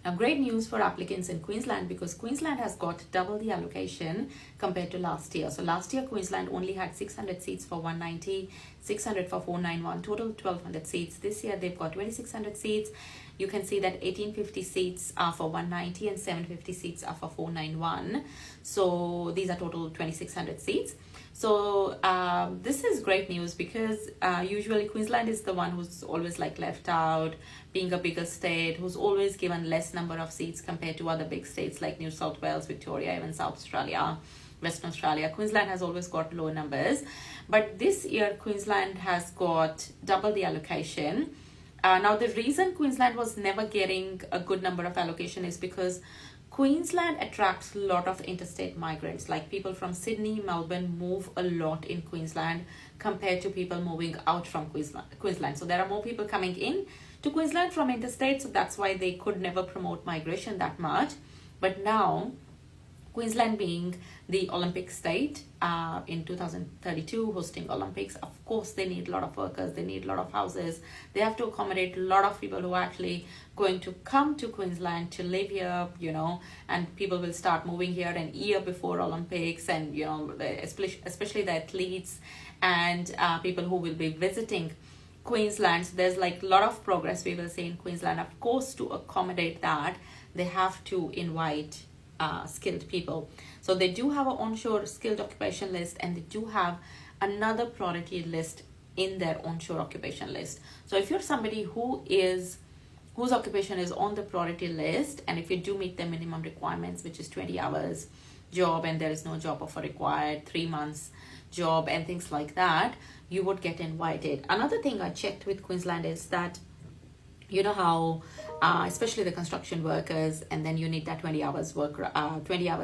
Now, great news for applicants in Queensland because Queensland has got double the allocation compared to last year. So last year, Queensland only had 600 seats for 190, 600 for 491, total 1,200 seats. This year, they've got 2,600 seats. You can see that 1,850 seats are for 190 and 750 seats are for 491. So these are total 2,600 seats. So this is great news because usually Queensland is the one who's always like left out, being a bigger state, who's always given less number of seats compared to other big states like New South Wales, Victoria, even South Australia, Western Australia. Queensland has always got low numbers. But this year, Queensland has got double the allocation. Now, the reason Queensland was never getting a good number of allocation is because Queensland attracts a lot of interstate migrants, like people from Sydney, Melbourne move a lot in Queensland compared to people moving out from Queensland. So there are more people coming in to Queensland from interstate, so that's why they could never promote migration that much. But now, Queensland being the Olympic state in 2032, hosting Olympics, of course, they need a lot of workers, they need a lot of houses. They have to accommodate a lot of people who are actually going to come to Queensland to live here, you know, and people will start moving here a year before Olympics, and, you know, especially the athletes and people who will be visiting Queensland. So there's like a lot of progress we will see in Queensland. Of course, to accommodate that, they have to invite skilled people. So they do have an onshore skilled occupation list, and they do have another priority list in their onshore occupation list. So if you're somebody whose occupation is on the priority list, and if you do meet the minimum requirements, which is 20 hours job and there is no job offer required, 3 months job and things like that, you would get invited. Another thing I checked with Queensland is that, you know how especially the construction workers, and then you need that 20 hours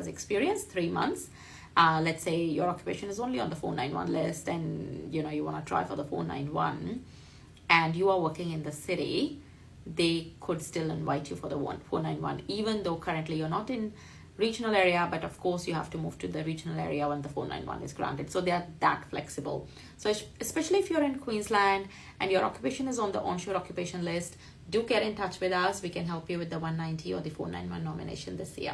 experience, 3 months. Let's say your occupation is only on the 491 list, and you know you want to try for the 491, and you are working in the city, they could still invite you for the 491, even though currently you're not in regional area, but of course you have to move to the regional area when the 491 is granted. So they are that flexible. So especially if you're in Queensland and your occupation is on the onshore occupation list, do get in touch with us. We can help you with the 190 or the 491 nomination this year.